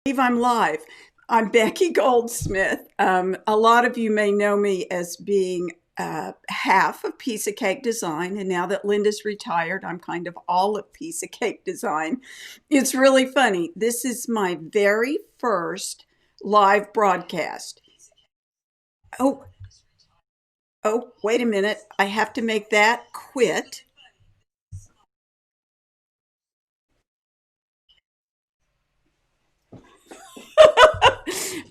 I'm live. I'm Becky Goldsmith. A lot of you may know me as being half of Piece of Cake Design, and now that Linda's retired, I'm kind of all of Piece of Cake Design. It's really funny. This is my very first live broadcast. Oh, oh, wait a minute. I have to make that quit.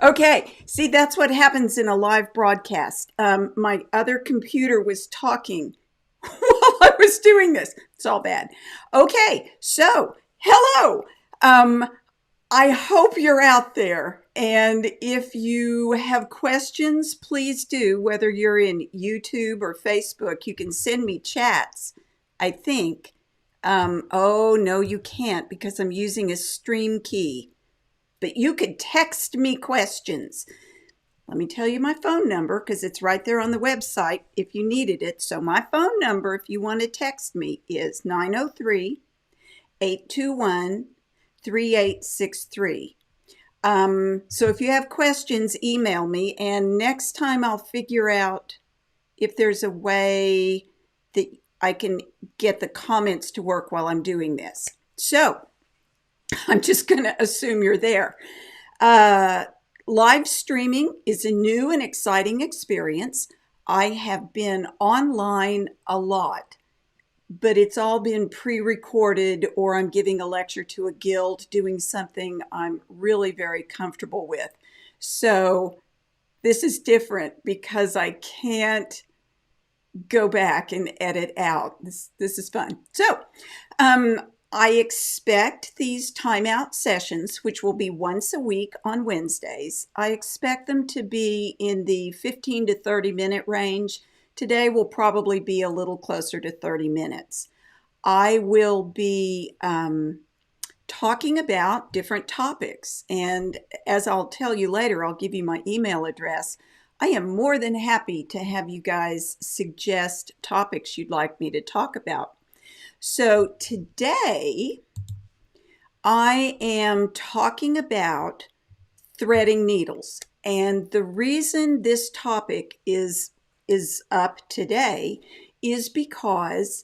Okay, see, that's what happens in a live broadcast. My other computer was talking while I was doing this. It's all bad. Okay, so hello. Um, I hope you're out there. And if you have questions, please do, whether you're in YouTube or Facebook, you can send me chats, I think. Oh, no, you can't because I'm using a stream key. But you could text me questions. Let me tell you my phone number because it's right there on the website if you needed it. So my phone number, if you want to text me, is 903-821-3863. So if you have questions, email me. And next time I'll figure out if there's a way that I can get the comments to work while I'm doing this. So I'm just going to assume you're there. Live streaming is a new and exciting experience. I have been online a lot, but it's all been pre-recorded, or I'm giving a lecture to a guild, doing something I'm really very comfortable with. So this is different because I can't go back and edit out. This is fun. So I expect these timeout sessions, which will be once a week on Wednesdays, I expect them to be in the 15 to 30 minute range. Today will probably be a little closer to 30 minutes. I will be talking about different topics. And as I'll tell you later, I'll give you my email address. I am more than happy to have you guys suggest topics you'd like me to talk about. So today I am talking about threading needles. And the reason this topic is up today is because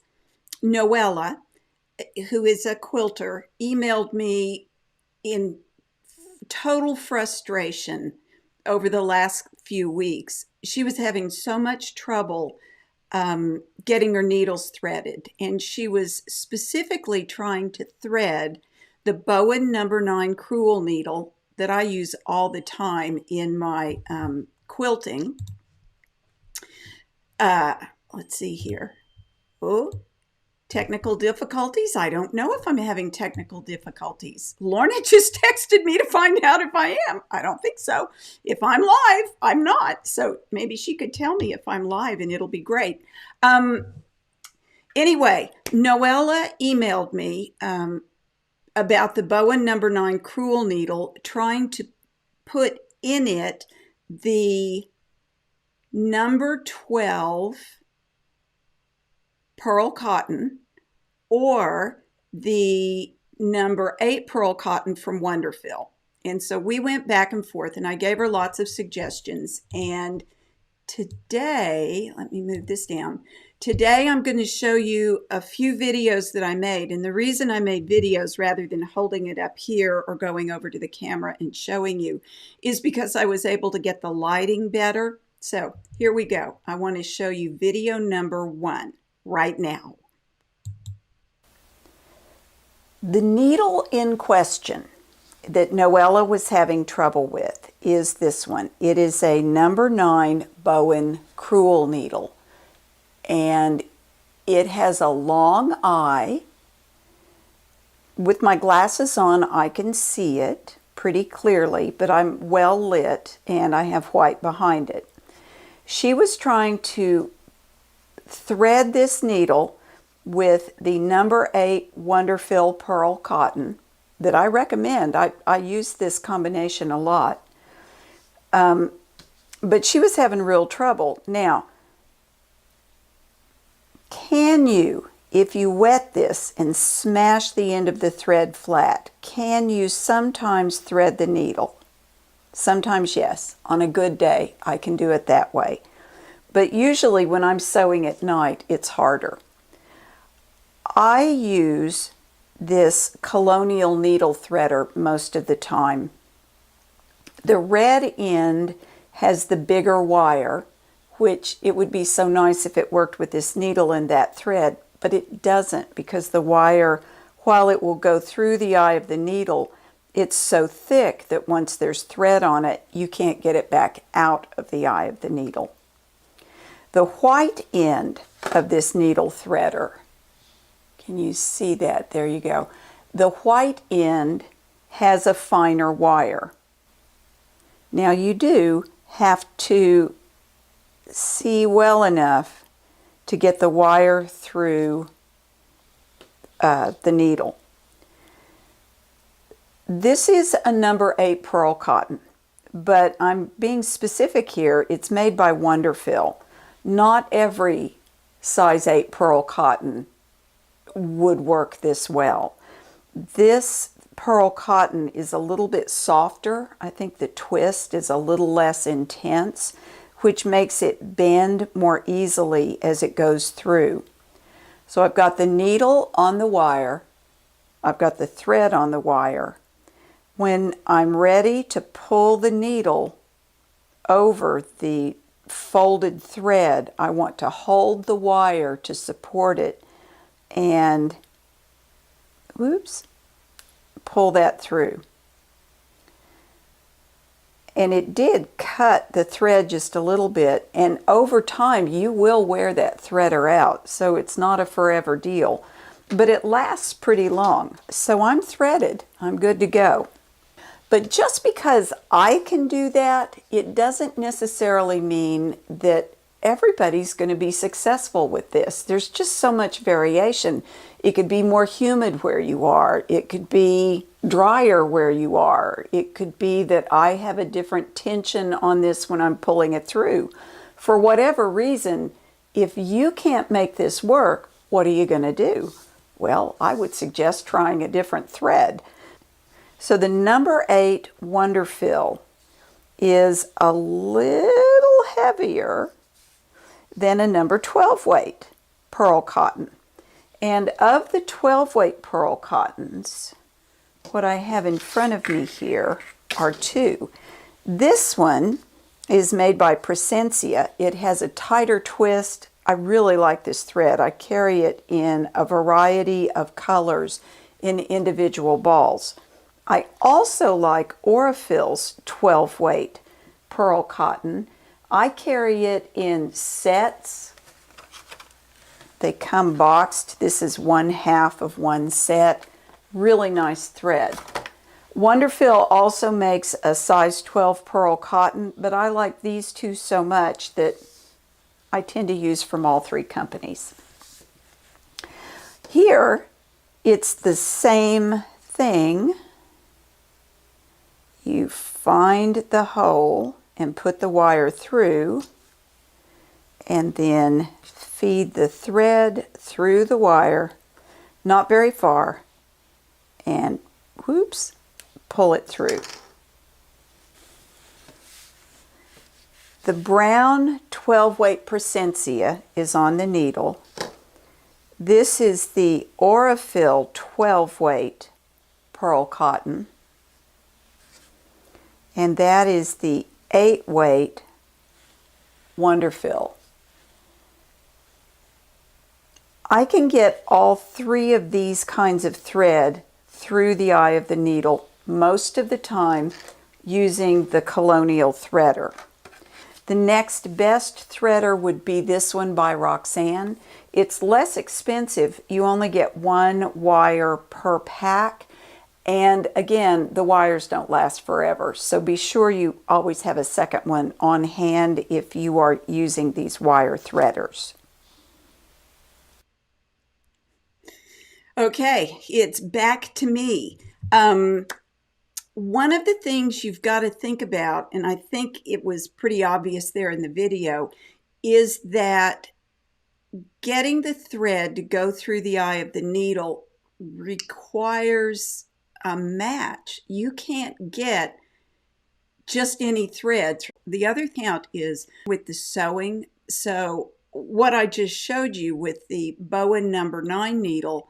Noella, who is a quilter, emailed me in total frustration over the last few weeks. She was having so much trouble getting her needles threaded. And she was specifically trying to thread the Bowen number 9 crewel needle that I use all the time in my quilting. Let's see here. Oh, technical difficulties. I don't know if I'm having technical difficulties. Lorna just texted me to find out if I am. I don't think so. If I'm live, I'm not. So maybe she could tell me if I'm live and it'll be great. Anyway, Noella emailed me about the Bowen number 9 crewel needle, trying to put in it the number 12 pearl cotton or the number 8 pearl cotton from Wonderfill. And so we went back and forth and I gave her lots of suggestions. And today, let me move this down. Today I'm going to show you a few videos that I made. And the reason I made videos rather than holding it up here or going over to the camera and showing you is because I was able to get the lighting better. So here we go. I want to show you video number 1 right now. The needle in question that Noella was having trouble with is this one. It is a number 9 Bowen crewel needle, and it has a long eye. With my glasses on, I can see it pretty clearly, but I'm well lit and I have white behind it. She was trying to thread this needle with the number 8 Wonderfill pearl cotton that I recommend. I use this combination a lot. But she was having real trouble. Now, can you, if you wet this and smash the end of the thread flat, can you sometimes thread the needle? Sometimes yes. On a good day, I can do it that way. But usually when I'm sewing at night, it's harder. I use this Colonial needle threader most of the time. The red end has the bigger wire, which it would be so nice if it worked with this needle and that thread, but it doesn't, because the wire, while it will go through the eye of the needle, it's so thick that once there's thread on it, you can't get it back out of the eye of the needle. The white end of this needle threader, can you see that? There you go. The white end has a finer wire. Now you do have to see well enough to get the wire through the needle. This is a number 8 pearl cotton, but I'm being specific here. It's made by Wonderfill. Not every size 8 pearl cotton would work this well. This pearl cotton is a little bit softer. I think the twist is a little less intense, which makes it bend more easily as it goes through. So I've got the needle on the wire. I've got the thread on the wire. When I'm ready to pull the needle over the folded thread, I want to hold the wire to support it and, whoops, pull that through. And it did cut the thread just a little bit, and over time you will wear that threader out, so it's not a forever deal, but it lasts pretty long. So I'm threaded, I'm good to go. But just because I can do that, it doesn't necessarily mean that everybody's going to be successful with this. There's just so much variation. It could be more humid where you are. It could be drier where you are. It could be that I have a different tension on this when I'm pulling it through. For whatever reason, if you can't make this work, what are you going to do? Well, I would suggest trying a different thread. So the number 8 Wonderfill is a little heavier than a number 12 weight pearl cotton. And of the 12 weight pearl cottons, what I have in front of me here are 2. This one is made by Presencia. It has a tighter twist. I really like this thread. I carry it in a variety of colors in individual balls. I also like Aurifil's 12 weight pearl cotton. I carry it in sets. They come boxed. This is 1/2 of one set. Really nice thread. Wonderfill also makes a size 12 pearl cotton, but I like these two so much that I tend to use from all 3 companies. Here, it's the same thing. You find the hole and put the wire through, and then feed the thread through the wire, not very far, and whoops, pull it through. The brown 12 weight Presencia is on the needle. This is the Aurifil 12 weight pearl cotton. And that is the 8 weight Wonderfill. I can get all 3 of these kinds of thread through the eye of the needle most of the time using the Colonial threader. The next best threader would be this one by Roxanne. It's less expensive. You only get 1 wire per pack. And again, the wires don't last forever, so be sure you always have a second one on hand if you are using these wire threaders. Okay, it's back to me. One of the things you've got to think about, and I think it was pretty obvious there in the video, is that getting the thread to go through the eye of the needle requires a match. You can't get just any thread. The other count is with the sewing. So what I just showed you with the Bowen number 9 needle,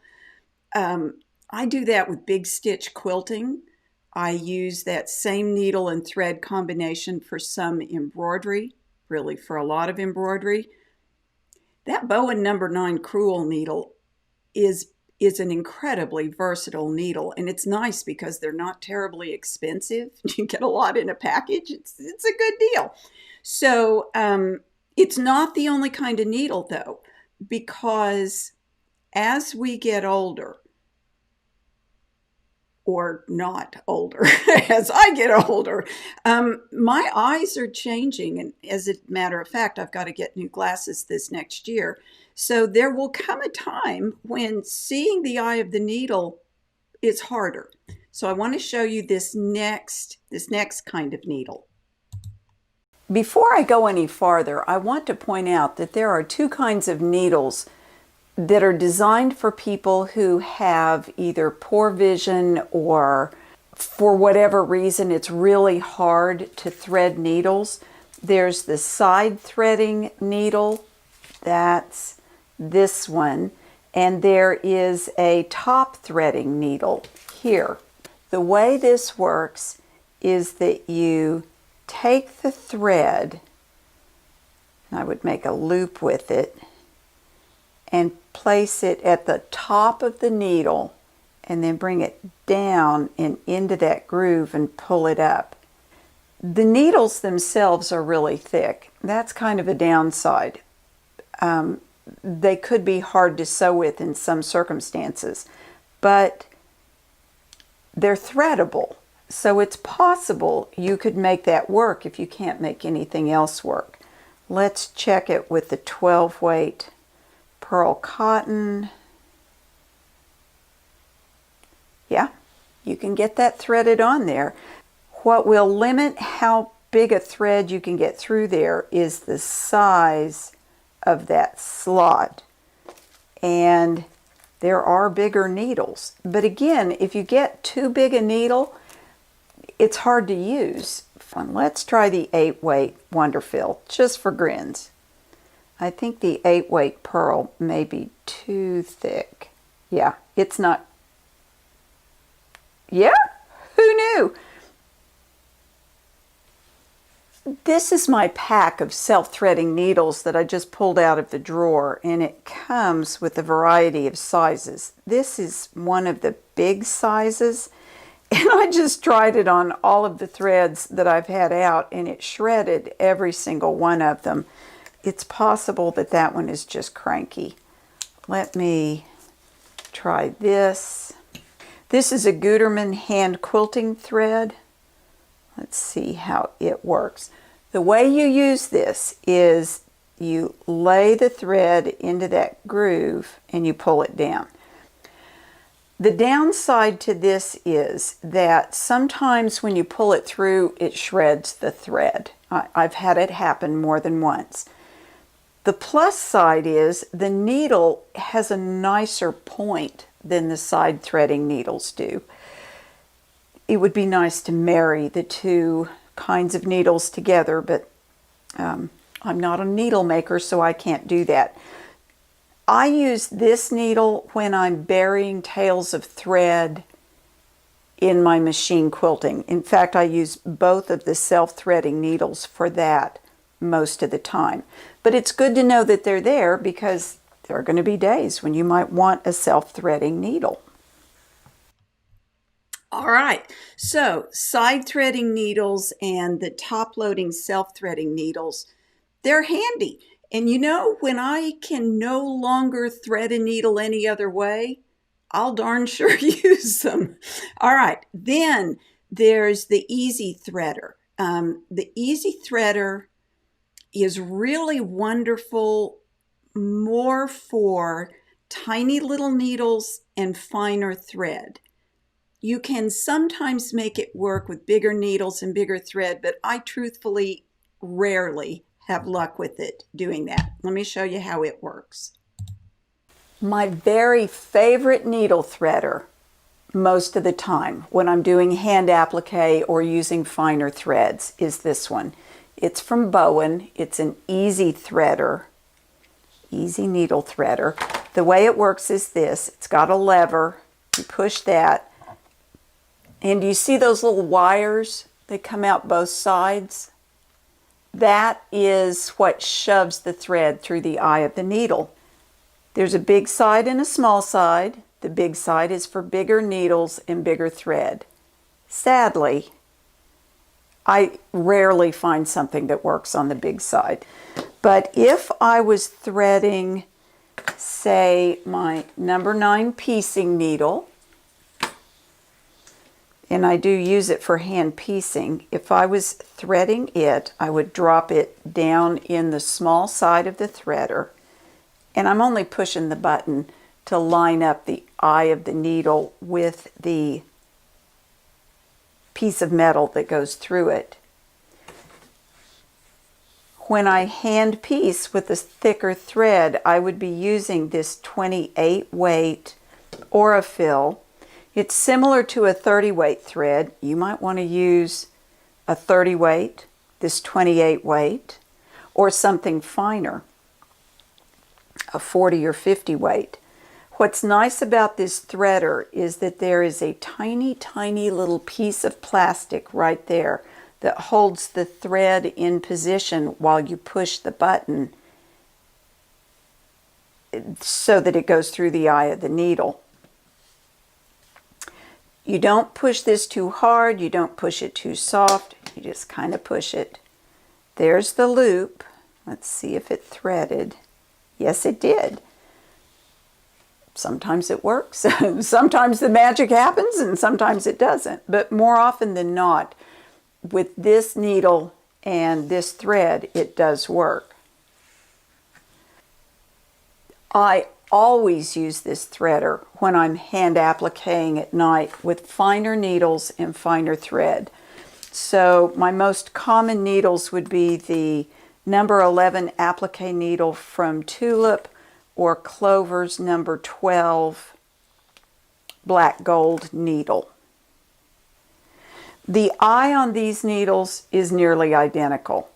I do that with big stitch quilting. I use that same needle and thread combination for some embroidery, really for a lot of embroidery. That Bowen number 9 crewel needle is an incredibly versatile needle, and it's nice because they're not terribly expensive. You get a lot in a package. It's a good deal. So it's not the only kind of needle though, because as we get older, or not older, as I get older, my eyes are changing. And as a matter of fact, I've got to get new glasses this next year. So there will come a time when seeing the eye of the needle is harder. So I want to show you this next kind of needle. Before I go any farther, I want to point out that there are two kinds of needles that are designed for people who have either poor vision or for whatever reason it's really hard to thread needles. There's the side threading needle, that's this one, and there is a top threading needle here. The way this works is that you take the thread, I would make a loop with it, and place it at the top of the needle and then bring it down and into that groove and pull it up. The needles themselves are really thick. That's kind of a downside. They could be hard to sew with in some circumstances, but they're threadable. So it's possible you could make that work if you can't make anything else work. Let's check it with the 12 weight pearl cotton. Yeah, you can get that threaded on there. What will limit how big a thread you can get through there is the size of that slot. And there are bigger needles. But again, if you get too big a needle, it's hard to use. Let's try the 8 weight Wonderfill, just for grins. I think the 8 weight pearl may be too thick. Yeah, it's not. Yeah, who knew? This is my pack of self-threading needles that I just pulled out of the drawer, and it comes with a variety of sizes. This is one of the big sizes, and I just tried it on all of the threads that I've had out, and it shredded every single one of them. It's possible that that one is just cranky. Let me try this. This is a Gutermann hand quilting thread. Let's see how it works. The way you use this is you lay the thread into that groove and you pull it down. The downside to this is that sometimes when you pull it through, it shreds the thread. I've had it happen more than once. The plus side is the needle has a nicer point than the side threading needles do. It would be nice to marry the two kinds of needles together, but I'm not a needle maker, so I can't do that. I use this needle when I'm burying tails of thread in my machine quilting. In fact, I use both of the self-threading needles for that most of the time. But it's good to know that they're there because there are going to be days when you might want a self-threading needle. All right, so side threading needles and the top loading self-threading needles, they're handy. And you know, when I can no longer thread a needle any other way, I'll darn sure use them. All right, then there's the Easy Threader. The Easy Threader is really wonderful more for tiny little needles and finer thread. You can sometimes make it work with bigger needles and bigger thread, but I truthfully rarely have luck with it doing that. Let me show you how it works. My very favorite needle threader most of the time when I'm doing hand applique or using finer threads is this one. It's from Bowen. It's an easy threader, easy needle threader. The way it works is this. It's got a lever. You push that. And do you see those little wires that come out both sides? That is what shoves the thread through the eye of the needle. There's a big side and a small side. The big side is for bigger needles and bigger thread. Sadly, I rarely find something that works on the big side. But if I was threading, say, my number 9 piecing needle, and I do use it for hand piecing, if I was threading it, I would drop it down in the small side of the threader, and I'm only pushing the button to line up the eye of the needle with the piece of metal that goes through it. When I hand piece with a thicker thread, I would be using this 28 weight Aurifil. It's similar to a 30 weight thread. You might want to use a 30 weight, this 28 weight, or something finer, a 40 or 50 weight. What's nice about this threader is that there is a tiny, tiny little piece of plastic right there that holds the thread in position while you push the button so that it goes through the eye of the needle. You don't push this too hard, you don't push it too soft, you just kind of push it. There's the loop. Let's see if it threaded. Yes, it did. Sometimes it works, sometimes the magic happens, and sometimes it doesn't. But more often than not, with this needle and this thread, it does work. I always use this threader when I'm hand appliquing at night with finer needles and finer thread. So my most common needles would be the number 11 applique needle from Tulip or Clover's number 12 black gold needle. The eye on these needles is nearly identical.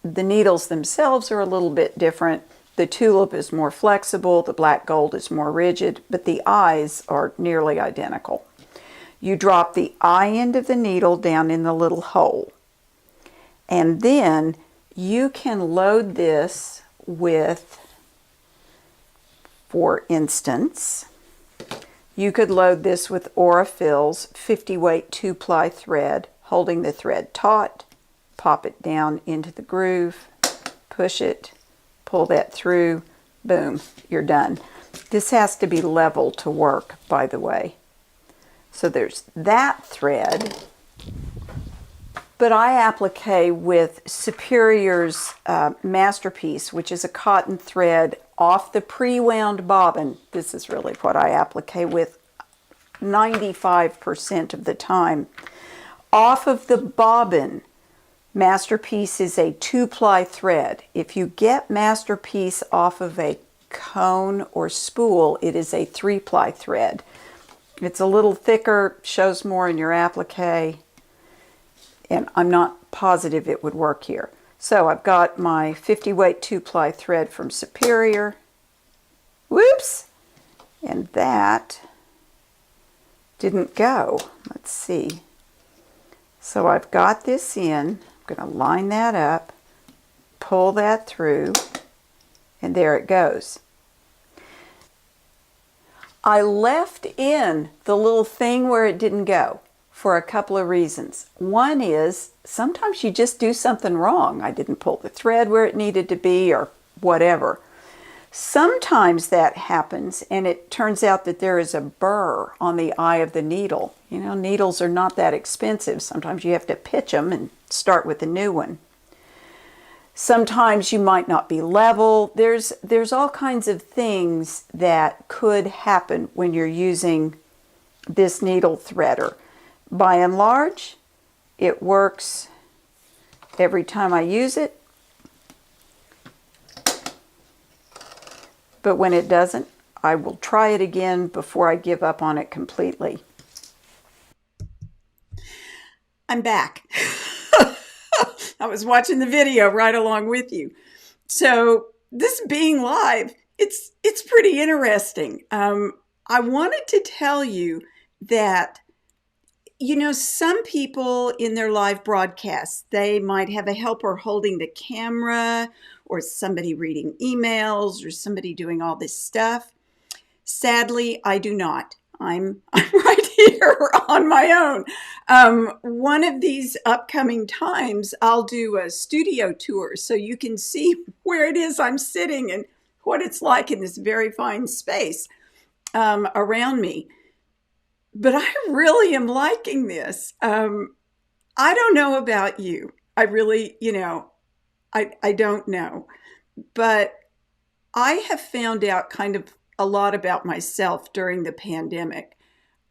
The needles themselves are a little bit different. The Tulip is more flexible, the black gold is more rigid, but the eyes are nearly identical. You drop the eye end of the needle down in the little hole. And then you can load this with, for instance, you could load this with Aurifil's 50 weight 2-ply thread, holding the thread taut, pop it down into the groove, push it, pull that through, boom, you're done. This has to be level to work, by the way. So there's that thread. But I applique with Superior's Masterpiece, which is a cotton thread off the pre-wound bobbin. This is really what I applique with 95% of the time. Off of the bobbin, Masterpiece is a 2-ply thread. If you get Masterpiece off of a cone or spool, it is a 3-ply thread. It's a little thicker, shows more in your applique, and I'm not positive it would work here. So I've got my 50 weight 2-ply thread from Superior. Whoops! And that didn't go. Let's see. So I've got this in. I'm going to line that up, pull that through, and there it goes. I left in the little thing where it didn't go for a couple of reasons. One is sometimes you just do something wrong. I didn't pull the thread where it needed to be or whatever. Sometimes that happens and it turns out that there is a burr on the eye of the needle. You know, needles are not that expensive. Sometimes you have to pitch them and start with a new one. Sometimes you might not be level. There's all kinds of things that could happen when you're using this needle threader. By and large, it works every time I use it. But when it doesn't, I will try it again before I give up on it completely. I'm back. I was watching the video right along with you. So this being live, it's pretty interesting. I wanted to tell you that some people in their live broadcasts, they might have a helper holding the camera or somebody reading emails or somebody doing all this stuff. Sadly, I do not. I'm right here on my own. One of these upcoming times, I'll do a studio tour so you can see where it is I'm sitting and what it's like in this very fine space around me. But I really am liking this. I don't know about you. I really, I don't know. But I have found out kind of a lot about myself during the pandemic.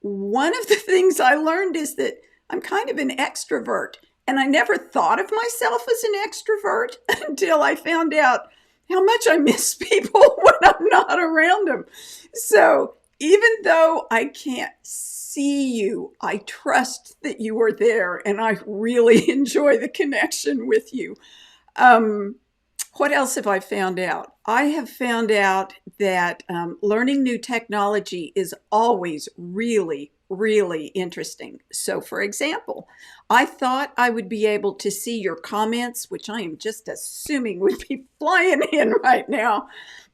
One of the things I learned is that I'm kind of an extrovert. And I never thought of myself as an extrovert until I found out how much I miss people when I'm not around them. So even though I can't see you, I trust that you are there and I really enjoy the connection with you. What else have I found out? I have found out that learning new technology is always really, really interesting. So, for example, I thought I would be able to see your comments, which I am just assuming would be flying in right now,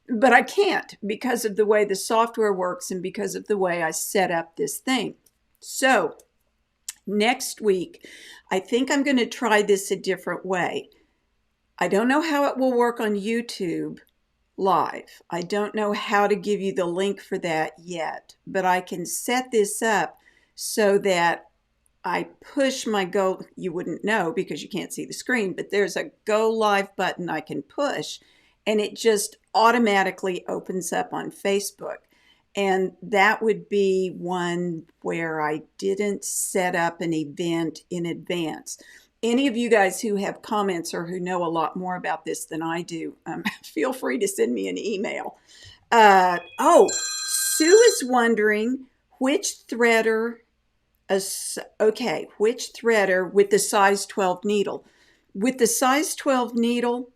but I can't because of the way the software works and because of the way I set up this thing. So, next week, I think I'm going to try this a different way. I don't know how it will work on YouTube live. I don't know how to give you the link for that yet, but I can set this up so that I push my go. You wouldn't know because you can't see the screen, but there's a go live button I can push and it just automatically opens up on Facebook. And that would be one where I didn't set up an event in advance. Any of you guys who have comments or who know a lot more about this than I do, feel free to send me an email. Sue is wondering which threader with the size 12 needle. With the size 12 needle,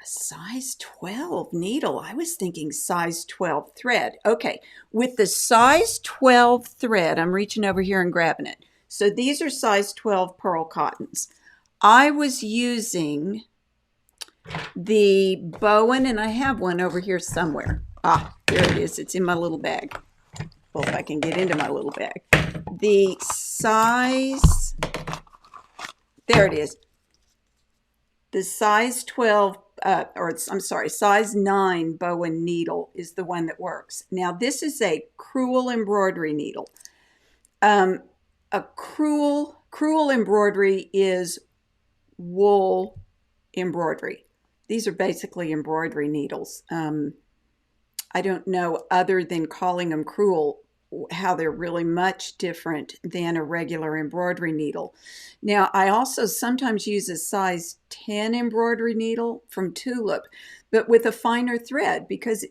a size 12 needle, I was thinking size 12 thread. Okay, with the size 12 thread, I'm reaching over here and grabbing it. So these are size 12 pearl cottons. I was using the Bowen, and I have one over here somewhere. There it is. It's in my little bag. Well, if I can get into my little bag. The size, there it is. The size 12, size 9 Bowen needle is the one that works. Now, this is a crewel embroidery needle. A crewel embroidery is wool embroidery. These are basically embroidery needles. I don't know, other than calling them crewel, how they're really much different than a regular embroidery needle. Now, I also sometimes use a size 10 embroidery needle from Tulip, but with a finer thread because,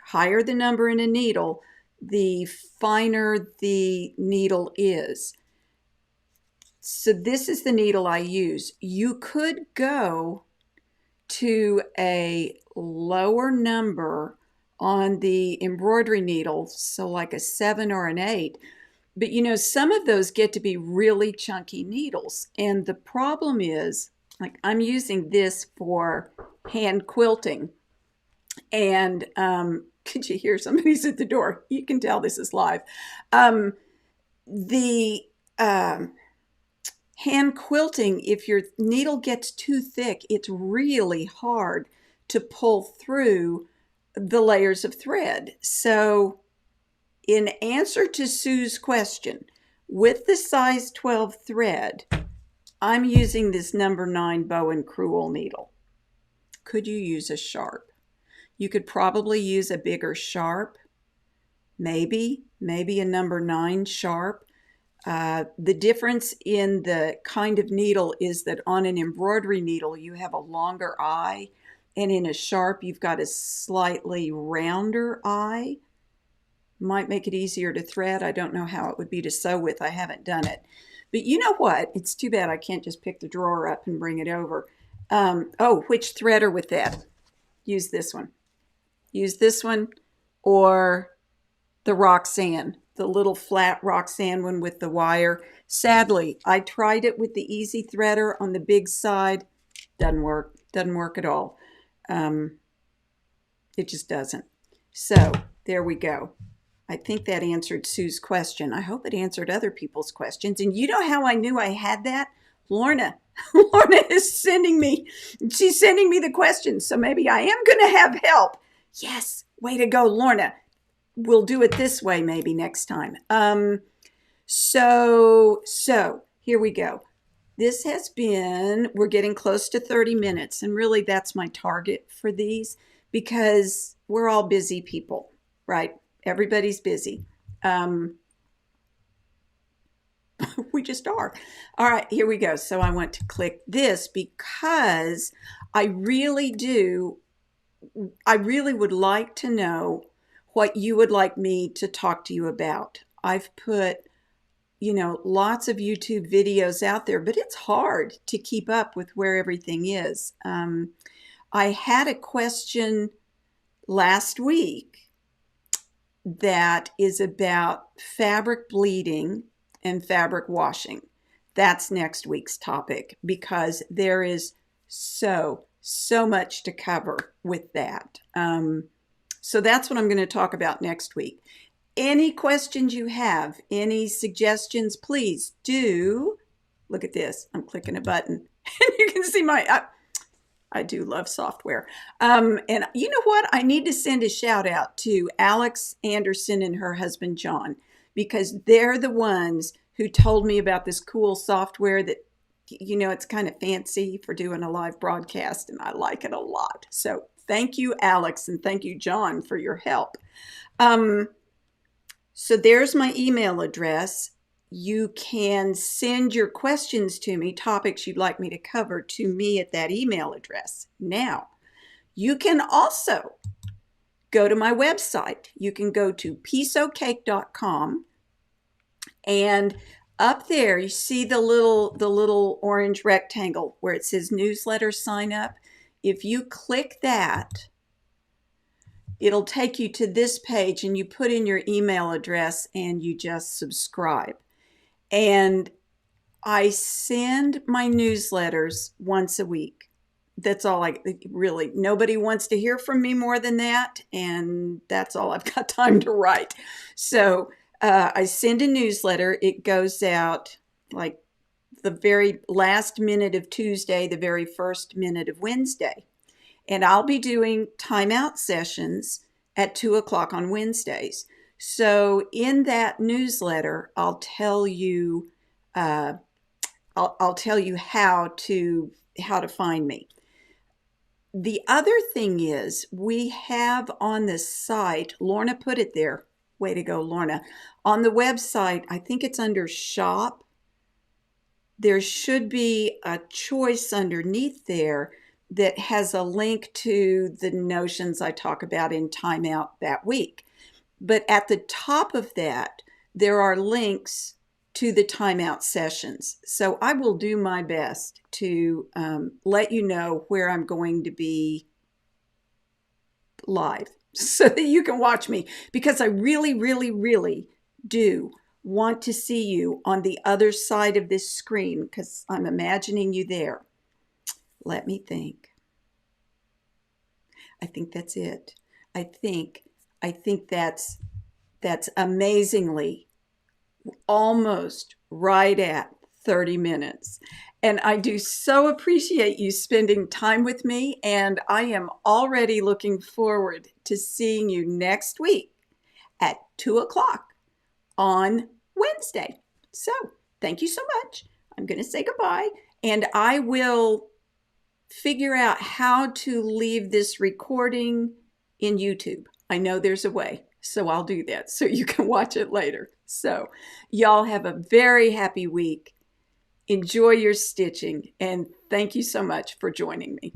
higher the number in a needle, the finer the needle is. So this is the needle I use. You could go to a lower number on the embroidery needle, so like a 7 or an 8. But some of those get to be really chunky needles. And the problem is, like, I'm using this for hand quilting. And could you hear somebody's at the door? You can tell this is live. The hand quilting, if your needle gets too thick, it's really hard to pull through the layers of thread. So in answer to Sue's question, with the size 12 thread, I'm using this number 9 Bowen crewel needle. Could you use a sharp? You could probably use a bigger sharp, maybe a number 9 sharp. The difference in the kind of needle is that on an embroidery needle, you have a longer eye And in a sharp, you've got a slightly rounder eye. Might make it easier to thread. I don't know how it would be to sew with. I haven't done it. But you know what? It's too bad I can't just pick the drawer up and bring it over. Oh, which threader with that? Use this one. Use this one or the Roxanne, the little flat Roxanne one with the wire. Sadly, I tried it with the easy threader on the big side. Doesn't work. Doesn't work at all. It just doesn't. So there we go. I think that answered Sue's question. I hope it answered other people's questions. And you know how I knew I had that? Lorna. Lorna is sending me, she's sending me the questions. So maybe I am going to have help. Yes. Way to go, Lorna. We'll do it this way maybe next time. So here we go. This has been, we're getting close to 30 minutes. And really that's my target for these because we're all busy people, right? Everybody's busy. We just are. All right, here we go. So I want to click this because I really would like to know what you would like me to talk to you about. I've put, lots of YouTube videos out there, but it's hard to keep up with where everything is. I had a question last week that is about fabric bleeding and fabric washing. That's next week's topic because there is so much to cover with that. So that's what I'm going to talk about next week. Any questions you have, any suggestions, please do. Look at this. I'm clicking a button and you can see I do love software. And you know what? I need to send a shout out to Alex Anderson and her husband, John, because they're the ones who told me about this cool software that, it's kind of fancy for doing a live broadcast and I like it a lot. So thank you, Alex, and thank you, John, for your help. So there's my email address. You can send your questions to me, topics you'd like me to cover, to me at that email address. Now, you can also go to my website. You can go to piececake.com, and up there you see the little orange rectangle where it says newsletter sign up. If you click that, it'll take you to this page and you put in your email address and you just subscribe. And I send my newsletters once a week. That's all really, nobody wants to hear from me more than that. And that's all I've got time to write. So I send a newsletter. It goes out like the very last minute of Tuesday, the very first minute of Wednesday. And I'll be doing timeout sessions at 2:00 on Wednesdays. So in that newsletter, I'll tell you how to find me. The other thing is we have on the site, Lorna put it there. Way to go, Lorna. On the website, I think it's under shop. There should be a choice underneath there that has a link to the notions I talk about in timeout that week. But at the top of that, there are links to the timeout sessions. So I will do my best to let you know where I'm going to be live so that you can watch me, because I really, really, really do want to see you on the other side of this screen because I'm imagining you there. Let me think. I think that's it. I think that's amazingly almost right at 30 minutes. And I do so appreciate you spending time with me. And I am already looking forward to seeing you next week at 2:00 on Wednesday. So thank you so much. I'm going to say goodbye, and I will figure out how to leave this recording in YouTube. I know there's a way, so I'll do that so you can watch it later. So y'all have a very happy week. Enjoy your stitching, and thank you so much for joining me.